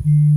Hmm?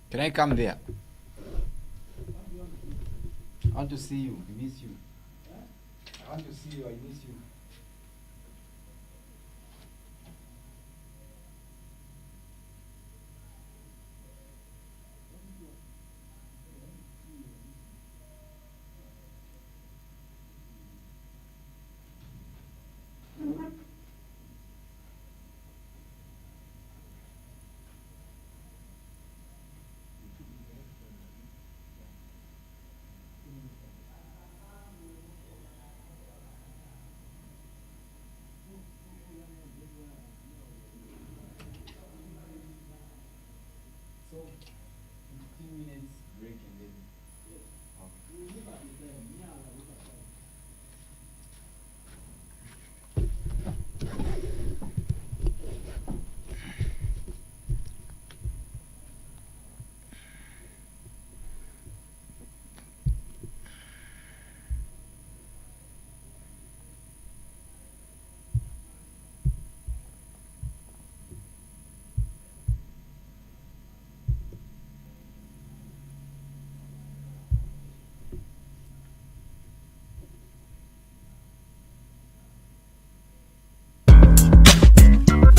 Can I come there? I want to see you. I miss you. I want to see you. I miss you. So, 15 minutes break and then.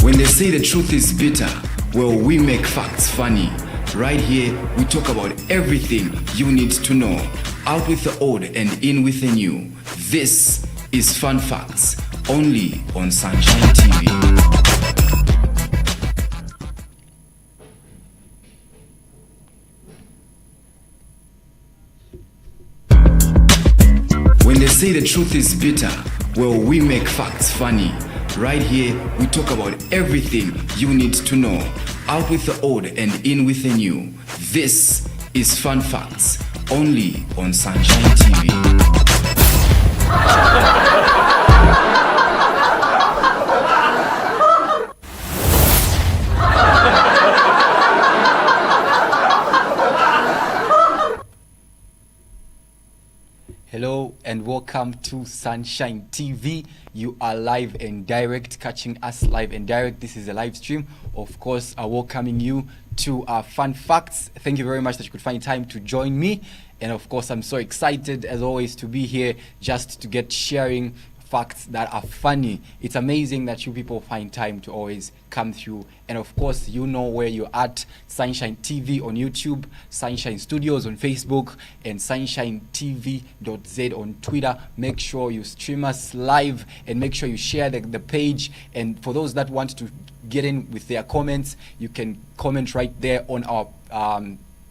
When they say the truth is bitter, well, we make facts funny. Right here, we talk about everything you need to know. Out with the old and in with the new. This is Fun Facts, only on Sunshine TV. When they say the truth is bitter, well, we make facts funny. Right here, we talk about everything you need to know. Out with the old and in with the new. This is Fun Facts, only on Sunshine TV. Hello and welcome to Sunshine TV. You are live and direct, catching us live and direct. This is a live stream. Of course, welcoming you to our Fun Facts. Thank you very much that you could find time to join me. And of course, I'm so excited as always to be here just to get sharing facts that are funny. It's amazing that you people find time to always come through. And of course, you know where you're at. Sunshine TV on YouTube, Sunshine Studios on Facebook, and Sunshine TV.z on Twitter. Make sure you stream us live and make sure you share the page. And for those that want to get in with their comments, you can comment right there on our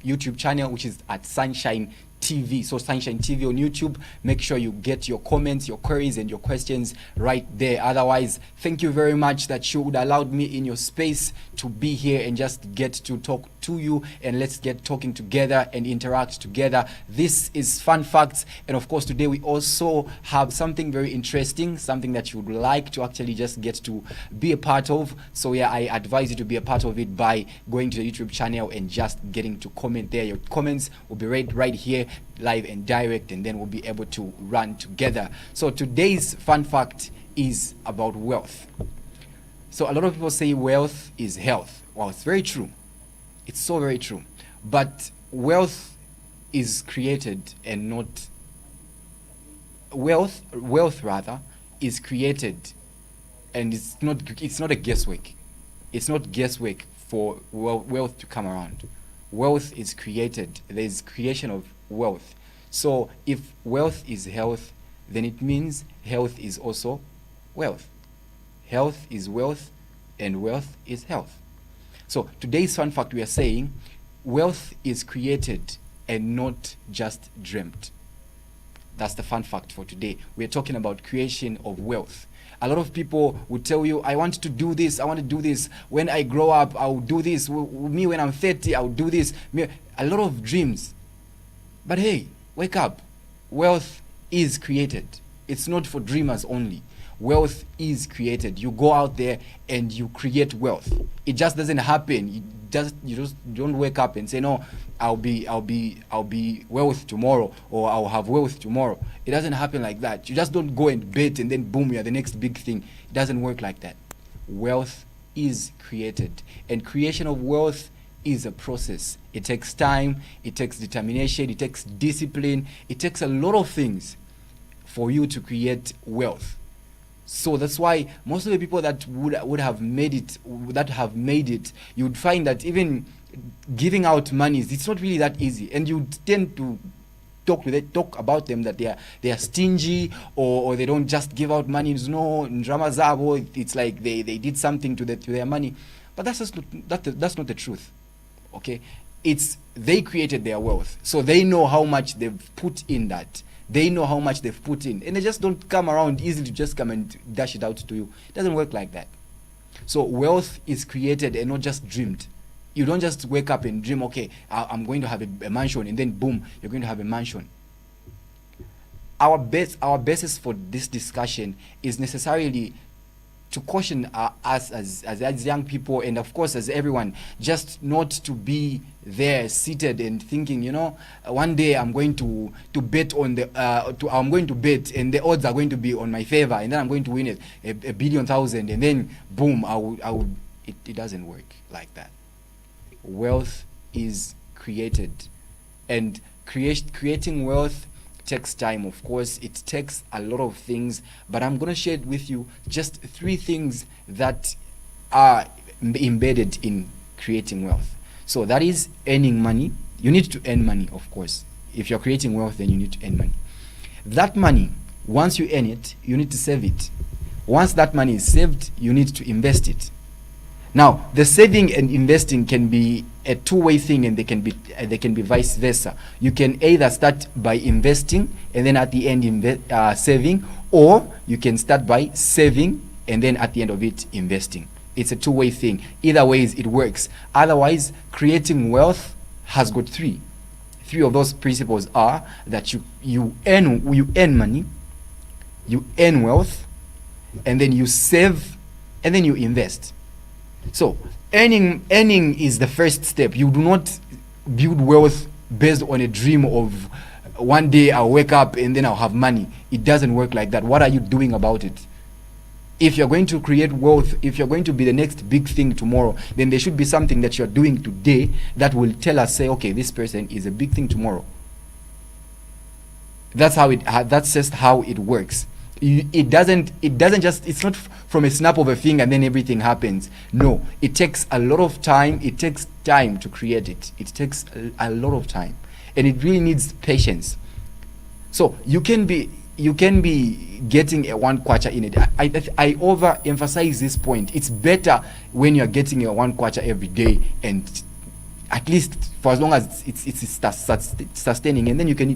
YouTube channel, which is at Sunshine TV. So Sunshine TV on YouTube. Make sure you get your comments, your queries, and your questions right there. Otherwise, thank you very much that you would allowed me in your space to be here and just get to talk to you, and let's get talking together and interact together. This is Fun Facts, and of course today we also have something very interesting, something that you would like to actually just get to be a part of. So yeah, I advise you to be a part of it by going to the YouTube channel and just getting to comment there. Your comments will be read right here, live and direct, and then we'll be able to run together. So today's fun fact is about wealth. So a lot of people say wealth is health. Well, it's very true. It's so very true. But wealth is created and not wealth rather is created, and it's not a guesswork. It's not guesswork for wealth to come around. Wealth is created. There's creation of wealth. So if wealth is health, then it means health is also wealth. Health is wealth, and wealth is health. So today's fun fact, we are saying wealth is created and not just dreamt. That's the fun fact for today. We're talking about creation of wealth. A lot of people would tell you, I want to do this, I want to do this. When I grow up, I'll do this. Me, when I'm 30, I'll do this. A lot of dreams. But hey, wake up. Wealth is created. It's not for dreamers only. Wealth is created. You go out there and you create wealth. It just doesn't happen. You just don't wake up and say, no, I'll be wealth tomorrow, or I'll have wealth tomorrow. It doesn't happen like that. You just don't go and bet and then boom, you're the next big thing. It doesn't work like that. Wealth is created, and creation of wealth is a process. It takes time, it takes determination, it takes discipline, it takes a lot of things for you to create wealth. So that's why most of the people that would have made it, you would find that even giving out money, it's not really that easy, and you tend to talk about them that they are stingy, or they don't just give out money. No, drama zabo. It's like they did something to their money, but that's not the truth. Okay, it's they created their wealth, so they know how much they've put in that. They know how much they've put in, and they just don't come around easily to just come and dash it out to you. It doesn't work like that. So wealth is created and not just dreamed. You don't just wake up and dream, okay, I'm going to have a mansion, and then boom, you're going to have a mansion. Our basis for this discussion is necessarily to caution us as young people, and of course as everyone, just not to be there seated and thinking, one day I'm going to bet on I'm going to bet, and the odds are going to be on my favor, and then I'm going to win a billion thousand, and then boom, it doesn't work like that. Wealth is created, and creating wealth takes time. Of course, it takes a lot of things, but I'm going to share with you just 3 things that are embedded in creating wealth. So that is earning money. You need to earn money, of course. If you're creating wealth, then you need to earn money. That money, once you earn it, you need to save it. Once that money is saved, you need to invest it. Now, the saving and investing can be a two-way thing, and they can be vice versa. You can either start by investing and then at the end saving, or you can start by saving and then at the end of it investing. It's a two-way thing. Either ways it works. Otherwise, creating wealth has got 3. 3 of those principles are that you earn money, you earn wealth, and then you save, and then you invest. So earning is the first step. You do not build wealth based on a dream of one day I'll wake up and then I'll have money. It doesn't work like that. What are you doing about it? If you're going to create wealth, if you're going to be the next big thing tomorrow, then there should be something that you're doing today that will tell us, say, okay, this person is a big thing tomorrow. That's just how it works. It's not from a snap of a finger and then everything happens. No, it takes a lot of time. It takes time to create it. It takes a lot of time, and it really needs patience. So you can be getting a 1 kwacha in it. I overemphasize this point. It's better when you're getting a 1 kwacha every day, and at least for as long as it's sustaining, and then you can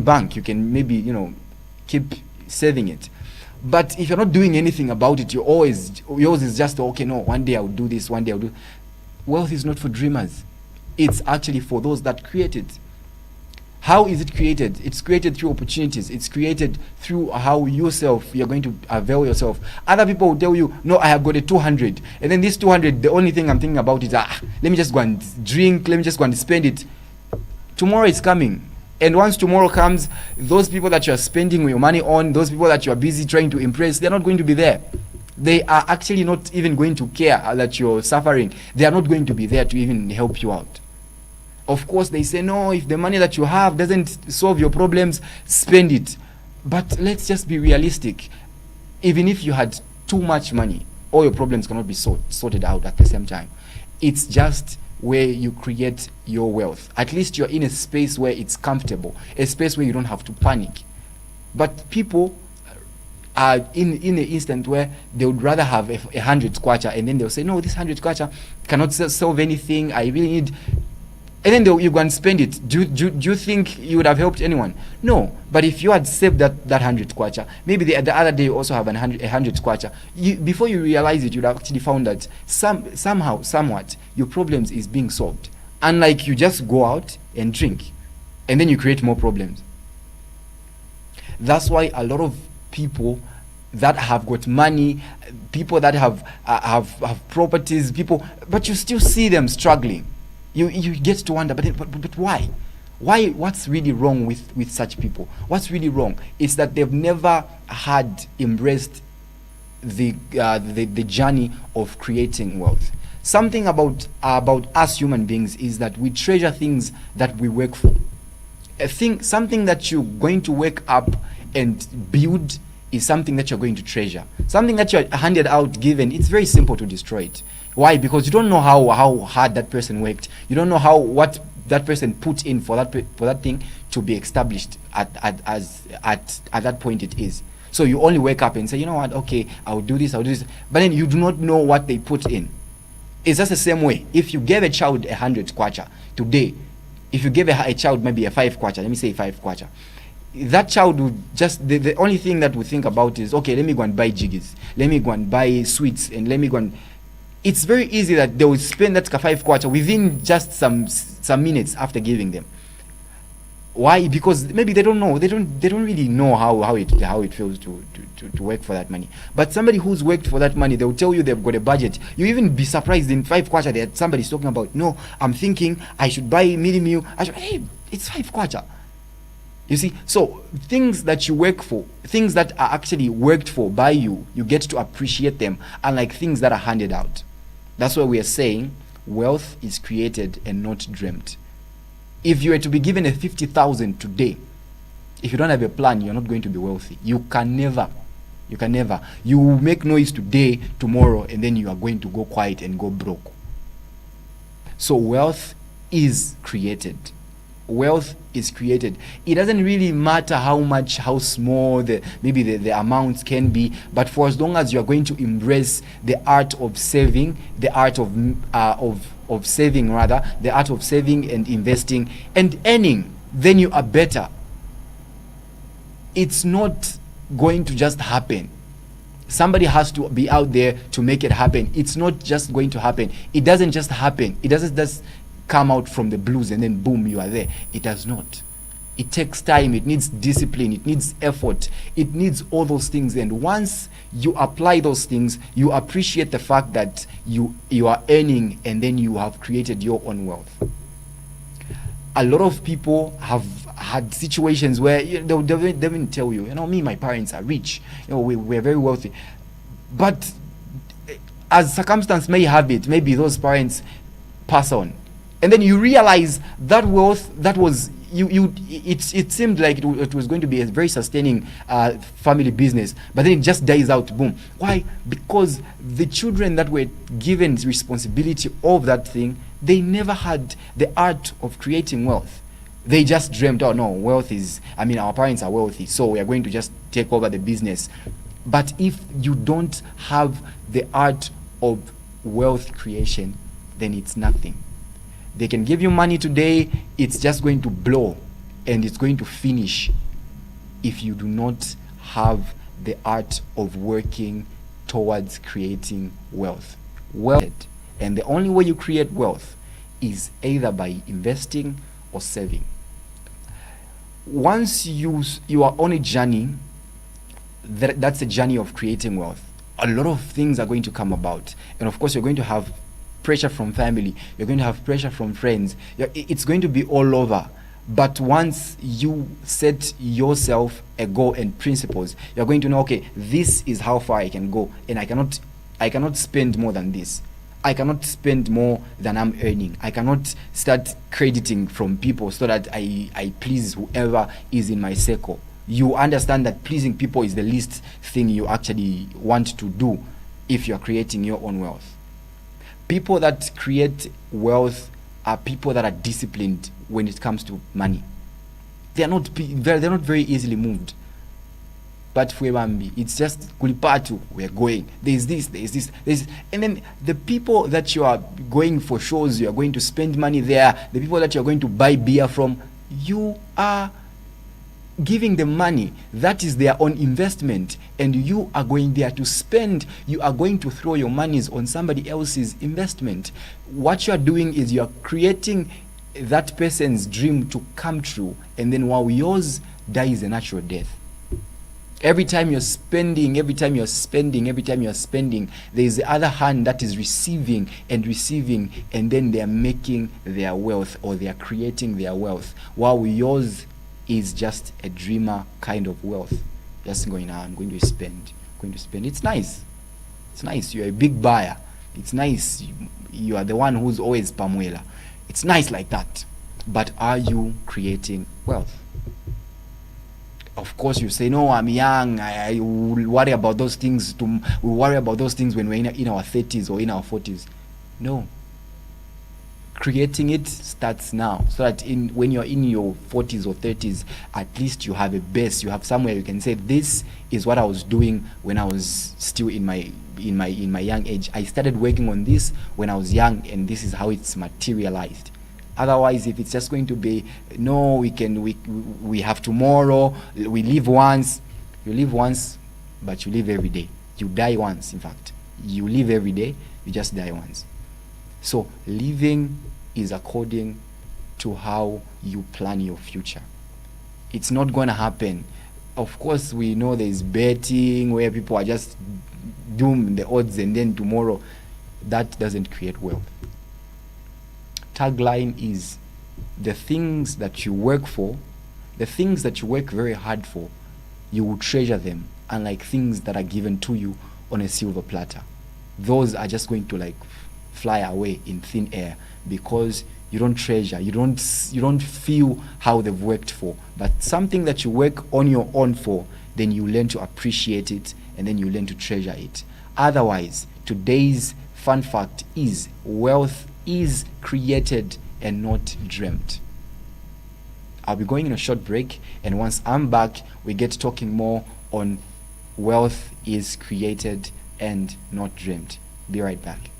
bank. You can maybe keep saving it. But if you're not doing anything about it, yours is just, okay, no, one day I'll do this, one day I'll do. Wealth is not for dreamers. It's actually for those that create it. How is it created? It's created through opportunities. It's created through how yourself, you're going to avail yourself. Other people will tell you, no, I have got a 200. And then this 200, the only thing I'm thinking about is, let me just go and drink. Let me just go and spend it. Tomorrow is coming. And once tomorrow comes, those people that you're spending your money on, those people that you're busy trying to impress, they're not going to be there. They are actually not even going to care that you're suffering. They are not going to be there to even help you out. Of course, they say, no, if the money that you have doesn't solve your problems, spend it. But let's just be realistic. Even if you had too much money, all your problems cannot be sorted out at the same time. It's just where you create your wealth. At least you're in a space where it's comfortable, a space where you don't have to panic. But people are in an instant where they would rather have 100 kwacha, and then they'll say, no, this 100 kwacha cannot solve anything. I really need... And then you go and spend it. Do you think you would have helped anyone? No. But if you had saved that 100 kwacha, maybe the other day you also have 100 kwacha, before you realize it, you'd have actually found that somewhat, your problems is being solved. Unlike you just go out and drink, and then you create more problems. That's why a lot of people that have got money, people that have properties, but you still see them struggling. You get to wonder, but why? Why? What's really wrong with such people? What's really wrong is that they've never had embraced the journey of creating wealth. Something about us human beings is that we treasure things that we work for. Something that you're going to wake up and build is something that you're going to treasure. Something that you're handed out, given, it's very simple to destroy it. Why? Because you don't know how hard that person worked. You don't know what that person put in for that thing to be established at that point it is. So you only wake up and say, you know what, okay, I'll do this. But then you do not know what they put in. It's just the same way. If you gave a child 100 kwacha today, if you gave a child maybe a 5 kwacha, let me say 5 kwacha, that child would just, the only thing that we think about is, okay, let me go and buy jiggies, let me go and buy sweets, and let me go and... It's very easy that they will spend that 5 kwacha within just some minutes after giving them. Why? Because maybe they don't know. They don't really know how it feels to work for that money. But somebody who's worked for that money, they will tell you they've got a budget. You even be surprised in 5 kwacha that somebody's talking about, no, I'm thinking I should buy mini meal. Hey, it's 5 kwacha. You see, so things that you work for, things that are actually worked for by you, you get to appreciate them, unlike things that are handed out. That's why we are saying wealth is created and not dreamt. If you were to be given a 50,000 today, if you don't have a plan, you're not going to be wealthy. You can never. You will make noise today, tomorrow, and then you are going to go quiet and go broke. So wealth is created. Wealth is created. It doesn't really matter how small the amounts can be, but for as long as you are going to embrace the art of saving, the art of saving and investing and earning, then you are better. It's not going to just happen. Somebody has to be out there to make it happen. It's not just going to happen. It doesn't just happen. It doesn't just come out from the blues and then boom, you are there. It does not. It takes time. It needs discipline. It needs effort. It needs all those things. And once you apply those things, you appreciate the fact that you are earning, and then you have created your own wealth. A lot of people have had situations where they will tell you, me, my parents are rich. We're very wealthy. But as circumstance may have it, maybe those parents pass on. And then you realize that wealth that was it seemed like it was going to be a very sustaining family business, but then it just dies out. Boom. Why? Because the children that were given responsibility of that thing, they never had the art of creating wealth. They just dreamed, oh no, wealth is, our parents are wealthy, so we are going to just take over the business. But if you don't have the art of wealth creation, then it's nothing. They can give you money today, it's just going to blow and it's going to finish if you do not have the art of working towards creating wealth. And the only way you create wealth is either by investing or saving. Once you are on a journey, that's a journey of creating wealth. A lot of things are going to come about. And of course, you're going to have pressure from family. You're going to have pressure from friends. It's going to be all over. But once you set yourself a goal and principles, you're going to know, okay, this is how far I can go. And I cannot spend more than this. I cannot spend more than I'm earning. I cannot start crediting from people so that I please whoever is in my circle. You understand that pleasing people is the least thing you actually want to do if you're creating your own wealth. People that create wealth are people that are disciplined when it comes to money. They're not very easily moved. But Fuebambi, it's just kulipatu, we're going. There's this. And then the people that you are going for shows, you are going to spend money there, the people that you are going to buy beer from, you are giving them money. That is their own investment. And you are going there to spend. You are going to throw your monies on somebody else's investment. What you are doing is you are creating that person's dream to come true. And then while yours dies a natural death. Every time you're spending, there is the other hand that is receiving, and then they are making their wealth, or they are creating their wealth, while yours is just a dreamer kind of wealth. Just going, I'm going to spend. It's nice. You're a big buyer. It's nice. You are the one who's always Pamuela. It's nice like that. But are you creating wealth? Of course, you say, no, I'm young. I will worry about those things. We worry about those things when we're in our 30s or in our 40s. No. Creating it starts now, so that when you're in your 40s or 30s, at least you have a base. You have somewhere you can say, this is what I was doing when I was still in my young age. I started working on this when I was young, and this is how it's materialized. Otherwise, if it's just going to be, no, we have tomorrow, we live once. You live once, but you live every day. You die once, in fact. You live every day, you just die once. So living is according to how you plan your future. It's not going to happen. Of course, we know there's betting where people are just doomed the odds, and then tomorrow, that doesn't create wealth. Tagline is, the things that you work for, the things that you work very hard for, you will treasure them, unlike things that are given to you on a silver platter. Those are just going to fly away in thin air, because you don't treasure, you don't feel how they've worked for. But something that you work on your own for, then you learn to appreciate it, and then you learn to treasure it. Otherwise, today's fun fact is, wealth is created and not dreamt. I'll be going in a short break, and once I'm back, we get talking more on wealth is created and not dreamt. Be right back.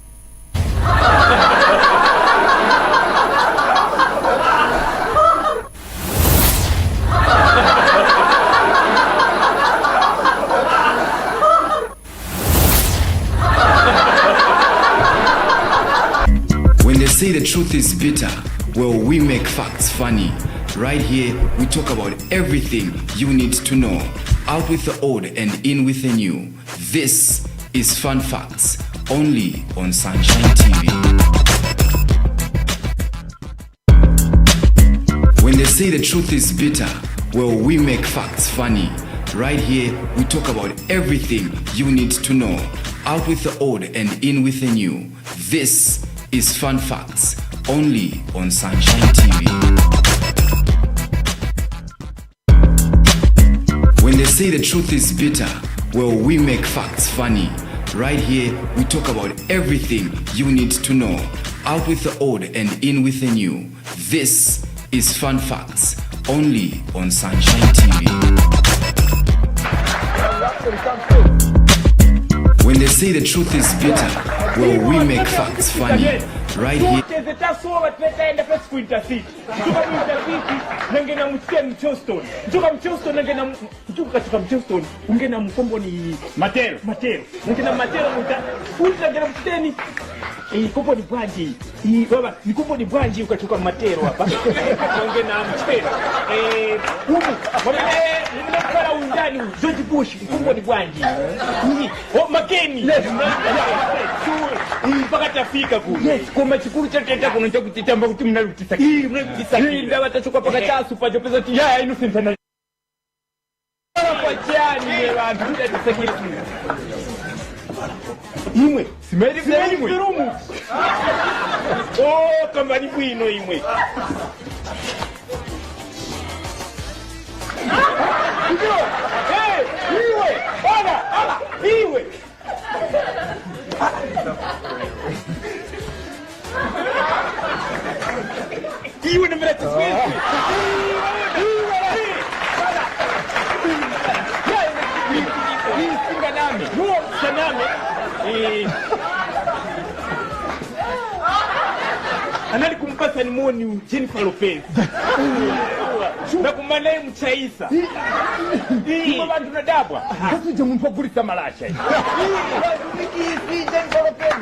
When they say the truth is bitter, well, we make facts funny. Right here, we talk about everything you need to know. Out with the old and in with the new. This is Fun Facts, only on Sunshine TV. When they say the truth is bitter, well, we make facts funny. Right here, we talk about everything you need to know. Out with the old and in with the new. This is Fun Facts, only on Sunshine TV. When they say the truth is bitter, well, we make facts funny. Right here, we talk about everything you need to know. Out with the old and in with the new. This is Fun Facts, only on Sunshine TV. When they say the truth is bitter, well, we make facts funny. Right here. Kopo ni bwanji. Baba, ni kopo ni bwanji ukatoka matero hapa. Kaonge na mchero. Humu. Nimekala undani George Bush, kopo ni bwanji. Makeni. Mpaka tafika kule. Yes, kwa machukuru cha teta kuna cha kutitamba kuti mnalutisa. Mnalutisa. Ndio watachoka paka chasu pa jopeza ti. Ya, innocent na. Kwa chani ya bantu ndatisakira. Imwe, simeri firumu. Kamba ni bwino imwe. Iwe, bana, iwe. Iwe na mleta swezi. Anali kumpasa ni mwoni Jennifer Lopez. Na kumanaye mchaisa. Kima bantu na dabwa. Kasi jamu mpagulisa malasha. Jennifer Lopez.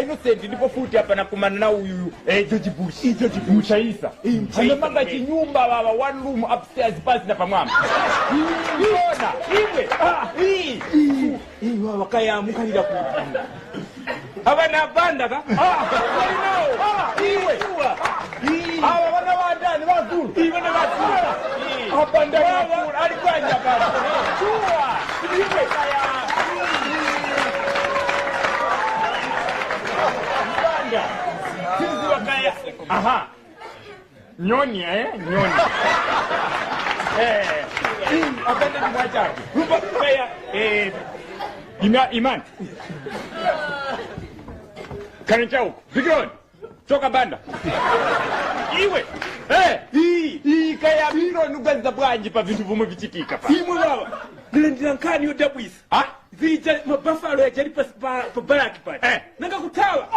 Innocent ndipo futi hapa na kumana na uyu George Bush. George Bush mchaisa. Anamanga chinyumba baba one room upstairs pasi na pamwama. Iona, iwe. Wakaya mukalira kuti. Abana banda ka? Iwe. Aba bana bandani bazulu. Iwe na bazulu. Abanda bazulu alikwanja bana. Chua. Iwe kaya. Banda. Sisi wakaya. Aha. Nyoni nyoni. Abanda ni mwajaji. Rupa kaya Iman. Kancha huko. Bigron. Toka banda. Iwe. Kaya biro nuganza bwanji pa vintu vumwe vichitika pa. Imwe baba. Ndirankani yo dabwisa. Vija mabafalo ya jali pa baraki pa. Nanga kutawa.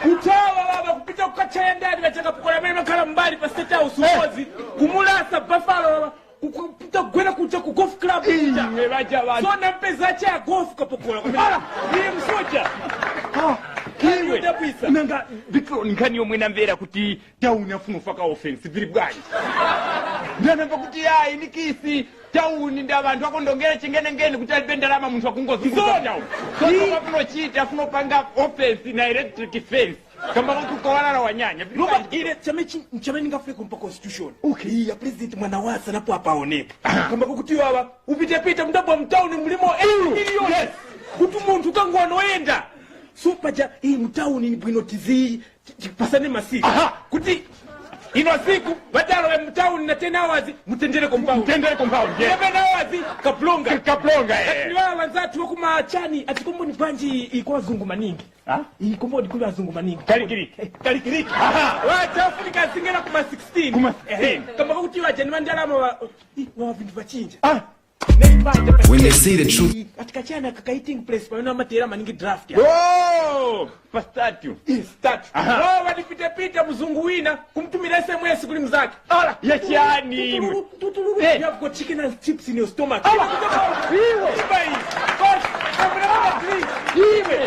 Kutawa baba kupita kukachaya ndani wachaka kukola mema kala mbali pa state house umozi. Kumulasa bafalo baba. Kupita gwena kucha ku golf club. Mebaja baba. So na mpeza cha golf kapokola. Ni msoja. Kiwe dabwisa. Nanga Victor nkani yo mwena mbera kuti town afunu faka offense bili bwanji. Ndanamba kuti yayi nikisi town ndi abantu akondongera chingene ngene kuti alipenda lama muntu akungozunguza town. So kafuno chita afuno panga offense na electric fence. Kama watu kawala na wanyanya. Ruba ile chama ningafika mpa constitution. Okay, ya president mwanawasa napo hapa onepa. Kama kukutiwa hapa upite pita mdabo mtown mlimo milioni. Yes. Kutu muntu kangu anoenda. Supaja hii mtauni ni bwino tizi pasane masiki. Kuti ino siku badala ya mtauni na 10 hours mtendele compound. Yebe na hours kaplonga. Ni wala wanzatu wako maachani atikombo ni banji ikuwa zungu maningi. Ikombo ni kuwa zungu maningi. Kalikiriki. Wacha Afrika singena kuma 16. Kama kuti waje ni mandala wa vindu vachinja. When they say the truth. Atikachana kakaiting place pa na matera maningi draft ya. Pa statue. Walipita mzungu wina kumtumira SMS kuli mzaki. Ya chani. You have got chicken and chips in your stomach.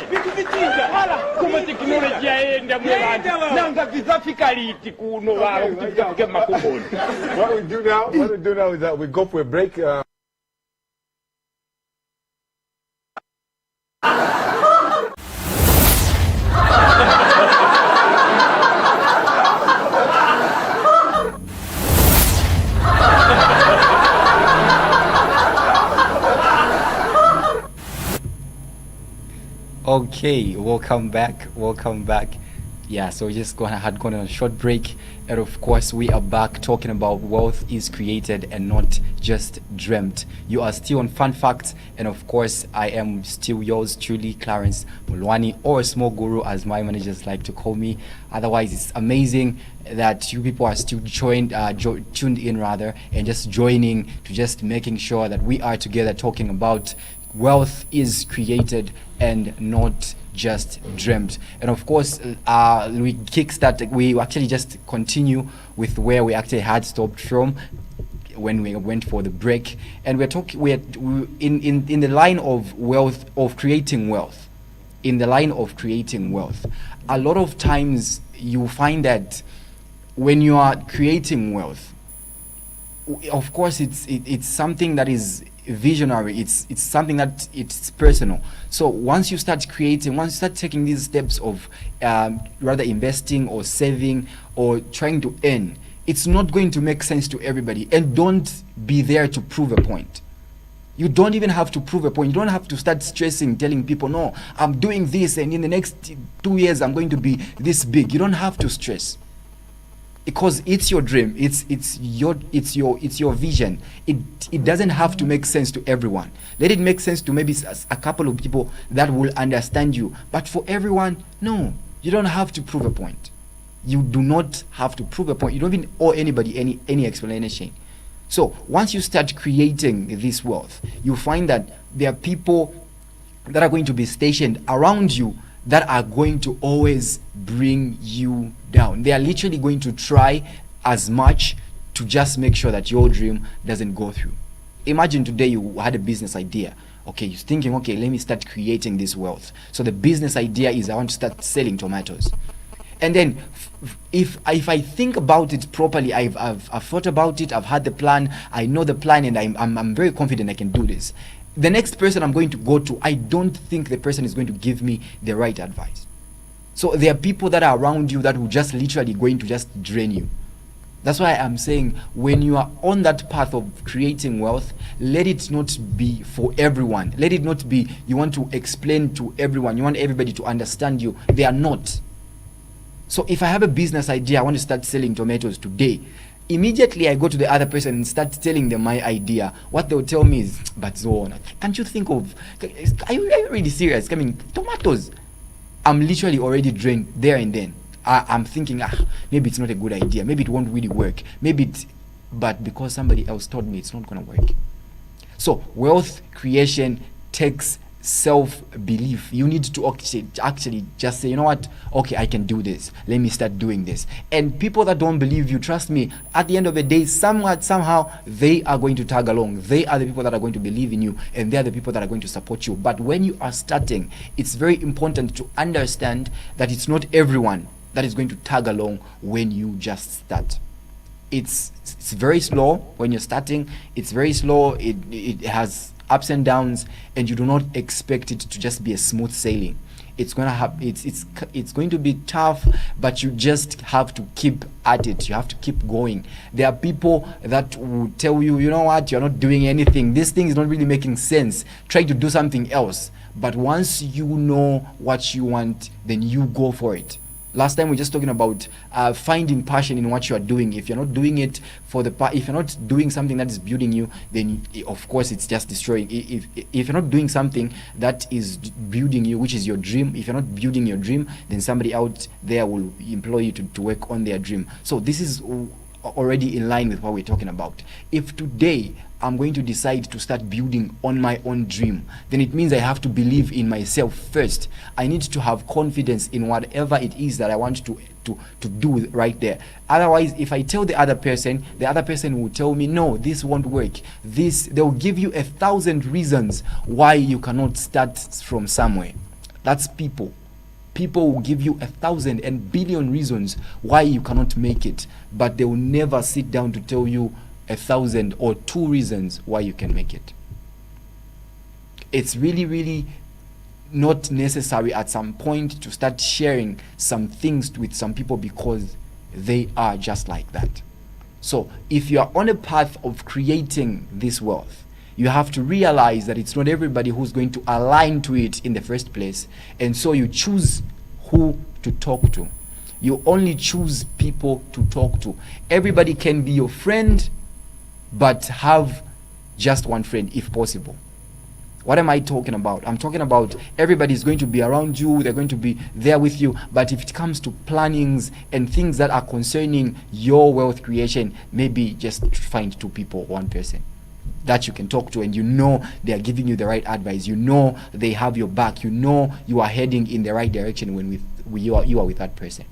Vitu vitinja. Kuma teknolojia enda mwela. Nanga vizafikaliti kuno wala kutika makuboni. What we do now is that we go for a break. Okay, welcome back. Yeah, so we just had gone on a short break, and of course we are back talking about wealth is created and not just dreamt. You are still on Fun Facts, and of course I am still yours truly, Clarence Mulwani, or Small Guru as my managers like to call me. Otherwise, it's amazing that you people are still tuned in rather, and just joining to just making sure that we are together talking about wealth is created and not just dreamt. And of course we actually just continue with where we actually had stopped from when we went for the break, and we're in the line of wealth, of creating wealth. in the line of creating wealth, a lot of times you find that when you are creating wealth, of course it's something that is visionary, it's something that it's personal. So once you start creating, once you start taking these steps of rather investing or saving or trying to earn, it's not going to make sense to everybody. And don't be there to prove a point. You don't even have to prove a point. You don't have to start stressing, telling people, no, I'm doing this and in the next 2 years I'm going to be this big. You don't have to stress, because it's your dream, it's your vision. It doesn't have to make sense to everyone. Let it make sense to maybe a couple of people that will understand you, but for everyone, no, you don't have to prove a point. You do not have to prove a point. You don't even owe anybody any explanation. So once you start creating this wealth, you find that there are people that are going to be stationed around you that are going to always bring you down. They are literally going to try as much to just make sure that your dream doesn't go through. Imagine today you had a business idea. Okay, you're thinking, okay, let me start creating this wealth. So the business idea is I want to start selling tomatoes. And then if I think about it properly, I've thought about it, I've had the plan, I know the plan, and I'm very confident I can do this. The next person I'm going to go to, I don't think the person is going to give me the right advice. So there are people that are around you that will just literally going to just drain you. That's why I'm saying, when you are on that path of creating wealth, let it not be for everyone. Let it not be you want to explain to everyone, you want everybody to understand you. They are not. So if I have a business idea, I want to start selling tomatoes today, immediately I go to the other person and start telling them my idea. What they'll tell me is, but Zona, can't you think of, are you really serious? I mean, tomatoes. I'm literally already drained there and then. I'm thinking, maybe it's not a good idea. Maybe it won't really work. But because somebody else told me, it's not going to work. So wealth creation takes self-belief. You need to actually just say, you know what, okay, I can do this, let me start doing this. And people that don't believe you, trust me, at the end of the day, somehow they are going to tag along. They are the people that are going to believe in you, and they are the people that are going to support you. But when you are starting, it's very important to understand that it's not everyone that is going to tag along when you just start. It's very slow when you're starting. It's very slow. It has ups and downs, and you do not expect it to just be a smooth sailing. It's going to have it's going to be tough, but you just have to keep at it. You have to keep going. There are people that will tell you, you know what, you're not doing anything, this thing is not really making sense, try to do something else. But once you know what you want, then you go for it. Last time we were just talking about finding passion in what you are doing. If you're not doing it if you're not doing something that is building you, then of course it's just destroying. If you're not doing something that is building you, which is your dream, if you're not building your dream, then somebody out there will employ you to work on their dream. So this is already in line with what we're talking about. If today I'm going to decide to start building on my own dream, then it means I have to believe in myself first. I need to have confidence in whatever it is that I want to do right there. Otherwise, if I tell the other person will tell me, no, this won't work. They'll give you 1,000 reasons why you cannot start from somewhere. That's people. People will give you 1,000 and billion reasons why you cannot make it, but they will never sit down to tell you 1,000 or 2 reasons why you can make it. It's really, really not necessary at some point to start sharing some things with some people because they are just like that. So if you are on a path of creating this wealth, you have to realize that it's not everybody who's going to align to it in the first place, and so you choose who to talk to. You only choose people to talk to. Everybody can be your friend, but have just one friend if possible. What am I talking about? I'm talking about everybody is going to be around you, they're going to be there with you, but if it comes to plannings and things that are concerning your wealth creation, maybe just find 2 people, 1 person that you can talk to, and you know they are giving you the right advice, you know they have your back, you know you are heading in the right direction when you are with that person.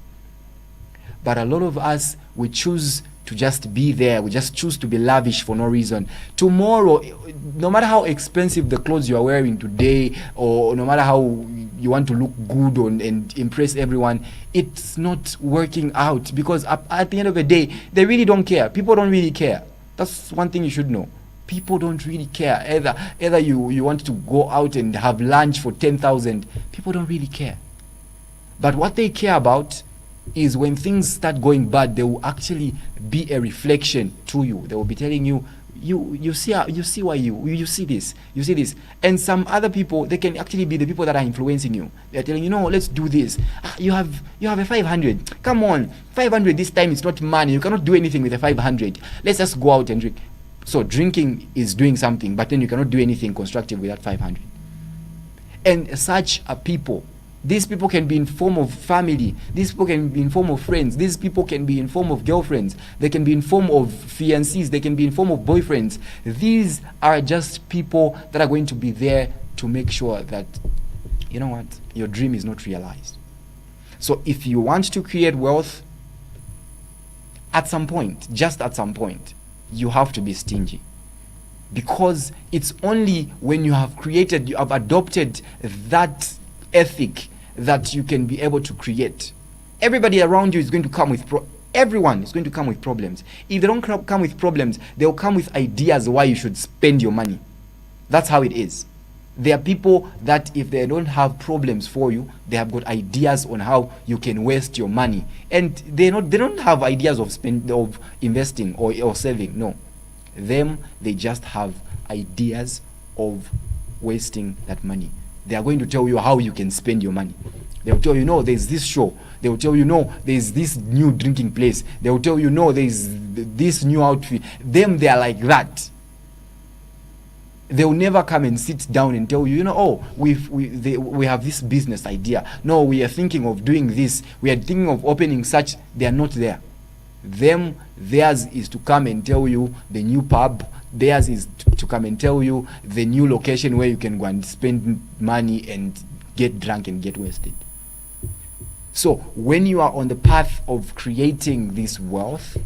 But a lot of us, we choose to just be there. We just choose to be lavish for no reason. Tomorrow, no matter how expensive the clothes you are wearing today, or no matter how you want to look good and impress everyone, it's not working out, because at the end of the day, they really don't care. People don't really care. That's one thing you should know. People don't really care. Either you want to go out and have lunch for 10,000, people don't really care. But what they care about is when things start going bad, they will actually be a reflection to you. They will be telling you, you see why you see this, and some other people, they can actually be the people that are influencing you. They're telling you, no, let's do this. You have a 500. Come on, 500 this time. It's not money. You cannot do anything with a 500. Let's just go out and drink. So drinking is doing something, but then you cannot do anything constructive with that 500. And such are people. These people can be in form of family. These people can be in form of friends. These people can be in form of girlfriends. They can be in form of fiancés. They can be in form of boyfriends. These are just people that are going to be there to make sure that, you know what, your dream is not realized. So if you want to create wealth, at some point, just at some point, you have to be stingy. Because it's only when you have adopted that ethic that you can be able to create. Everybody around you is going to come with everyone is going to come with problems. If they don't come with problems, they'll come with ideas why you should spend your money. That's how it is. There are people that if they don't have problems for you, they have got ideas on how you can waste your money, and they don't have ideas of investing or saving. No, they just have ideas of wasting that money. They are going to tell you how you can spend your money. They will tell you, no, there's this show. They will tell you, no, there's this new drinking place. They will tell you, no, there's this new outfit. They are like that. They will never come and sit down and tell you, you know, oh, we have this business idea. No, we are thinking of doing this. We are thinking of opening such. They are not there. Theirs is to come and tell you the new pub. Theirs is to come and tell you the new location where you can go and spend money and get drunk and get wasted. So when you are on the path of creating this wealth,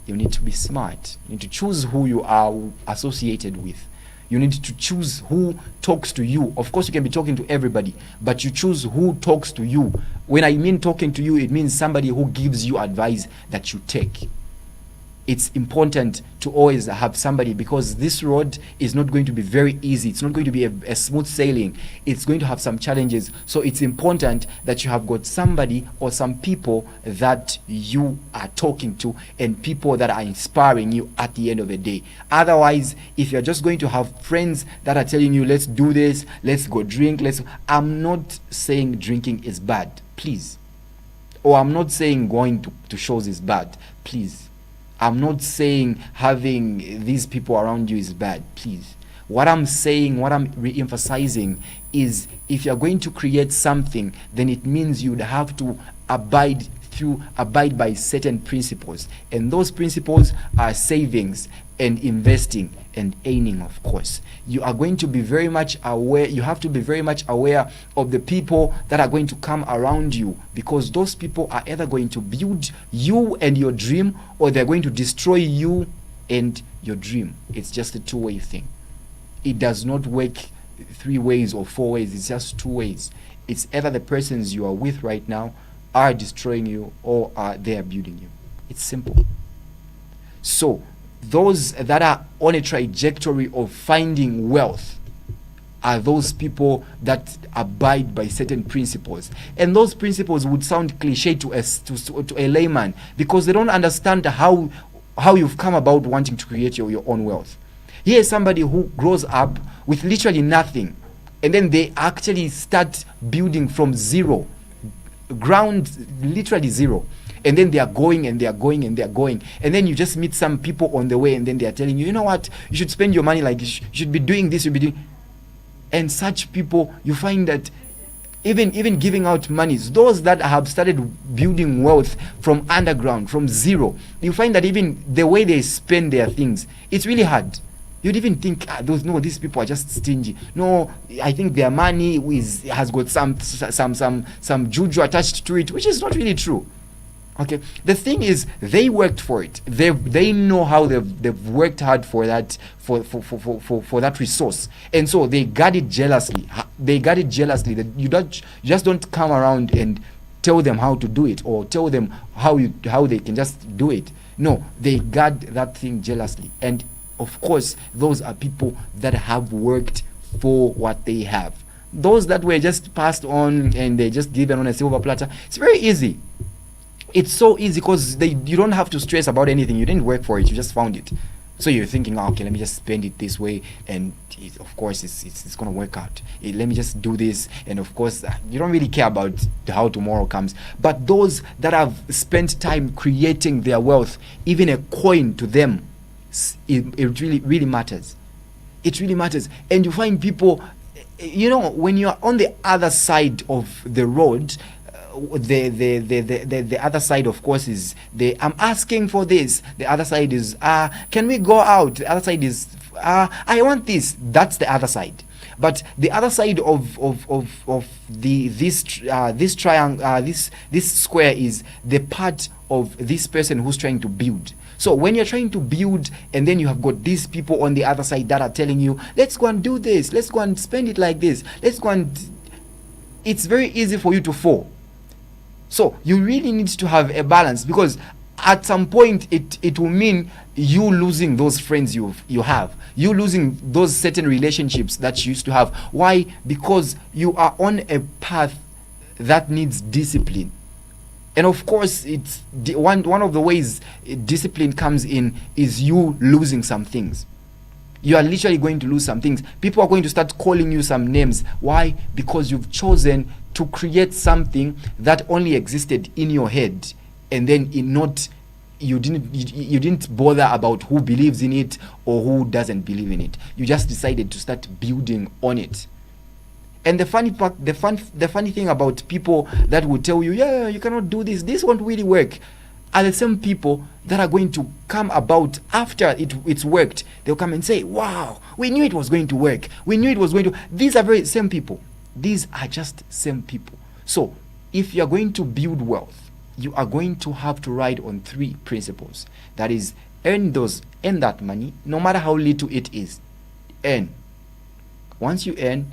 you need to be smart. You need to choose who you are associated with. You need to choose who talks to you. Of course, you can be talking to everybody, but you choose who talks to you. When I mean talking to you, it means somebody who gives you advice that you take. It's important to always have somebody, because this road is not going to be very easy. It's not going to be a smooth sailing. It's going to have some challenges. So it's important that you have got somebody or some people that you are talking to, and people that are inspiring you at the end of the day. Otherwise, if you're just going to have friends that are telling you, let's do this, let's go drink, I'm not saying drinking is bad, please. Or I'm not saying going to shows is bad, please. I'm not saying having these people around you is bad, please. What I'm saying, what I'm re-emphasizing is, if you're going to create something, then it means you'd have to abide by certain principles. And those principles are savings and investing and earning, of course. You are going to be very much aware. You have to be very much aware of the people that are going to come around you, because those people are either going to build you and your dream, or they're going to destroy you and your dream. It's just a two-way thing. It does not work 3 ways or 4 ways. It's just 2 ways. It's either the persons you are with right now are destroying you, or they are building you. It's simple. So those that are on a trajectory of finding wealth are those people that abide by certain principles. And those principles would sound cliche to a layman, because they don't understand how you've come about wanting to create your own wealth. Here's somebody who grows up with literally nothing, and then they actually start building from zero, ground literally zero. And then they are going and they are going and they are going. And then you just meet some people on the way, and then they are telling you, you know what, you should spend your money like this. You should be doing this, you should be doing. And such people, you find that even giving out monies, those that have started building wealth from underground, from zero, you find that even the way they spend their things, it's really hard. You'd even think, these people are just stingy. No, I think their money has got some juju attached to it, which is not really true. Okay, the thing is, they worked for it. They know how they've worked hard for that for that resource, and so they guard it jealously. They guard it jealously. That you just don't come around and tell them how to do it or tell them how they can just do it. No, they guard that thing jealously, and of course, those are people that have worked for what they have. Those that were just passed on and they just given on a silver platter, it's very easy. It's so easy because you don't have to stress about anything. You didn't work for it. You just found it. So you're thinking, okay, let me just spend it this way, and of course it's gonna work out. Let me just do this, and of course you don't really care about how tomorrow comes. But those that have spent time creating their wealth, even a coin to them, it really matters. It really matters. And you find people, when you're on the other side of the road. The other side, of course, is I'm asking for this. The other side is can we go out? The other side is I want this. That's the other side. But the other side of this triangle, this square is the part of this person who's trying to build. So when you're trying to build, and then you have got these people on the other side that are telling you, let's go and do this, let's go and spend it like this, let's go and, it's very easy for you to fall. So you really need to have a balance, because at some point it will mean you losing those friends you have, you losing those certain relationships that you used to have. Why? Because you are on a path that needs discipline. And of course, it's one of the ways discipline comes in is you losing some things. You are literally going to lose some things. People are going to start calling you some names. Why? Because you've chosen to create something that only existed in your head, and then you didn't bother about who believes in it or who doesn't believe in it. You just decided to start building on it. And the funny thing about people that will tell you, yeah, you cannot do this, this won't really work, are the same people that are going to come about after it's worked. They'll come and say, wow, we knew it was going to work. We knew it was going to. These are very same people. These are just same people. So if you're going to build wealth, you are going to have to ride on 3 principles. That is, earn that money, no matter how little it is. Earn. Once you earn,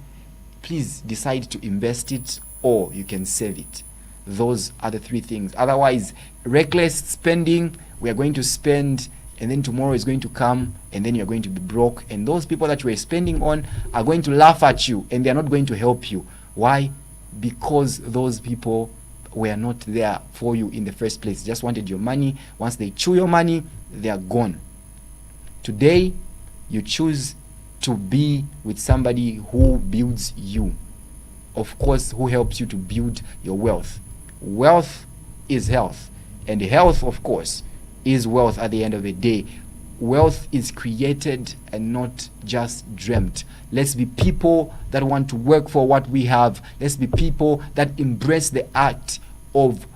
please decide to invest it, or you can save it. Those are the 3 things. Otherwise, reckless spending, we are going to spend, and then tomorrow is going to come, and then you're going to be broke. And those people that you are spending on are going to laugh at you, and they're not going to help you. Why? Because those people were not there for you in the first place. Just wanted your money. Once they chew your money, they are gone. Today, you choose to be with somebody who builds you. Of course, who helps you to build your wealth. Wealth is health, and health, of course, is wealth at the end of the day. Wealth is created and not just dreamt. Let's be people that want to work for what we have. Let's be people that embrace the act of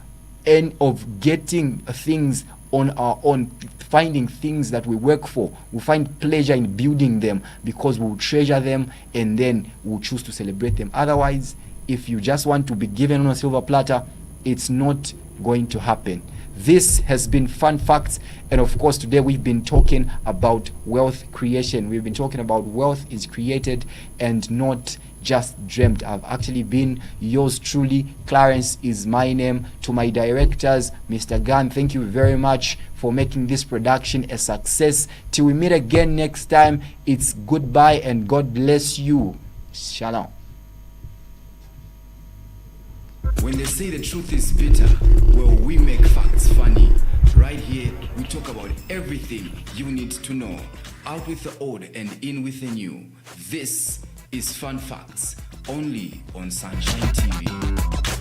getting things on our own, finding things that we work for. We find pleasure in building them because we'll treasure them, and then we'll choose to celebrate them. Otherwise, if you just want to be given on a silver platter, it's not going to happen. This has been Fun Facts, and of course today we've been talking about wealth creation. We've been talking about wealth is created and not just dreamt. I've actually been yours truly. Clarence is my name. To my directors, Mr. Gunn, thank you very much for making this production a success. Till we meet again next time, it's goodbye and God bless you. Shalom. When they say the truth is bitter, well, we make facts funny. Right here, we talk about everything you need to know. Out with the old and in with the new. This is Fun Facts, only on Sunshine TV.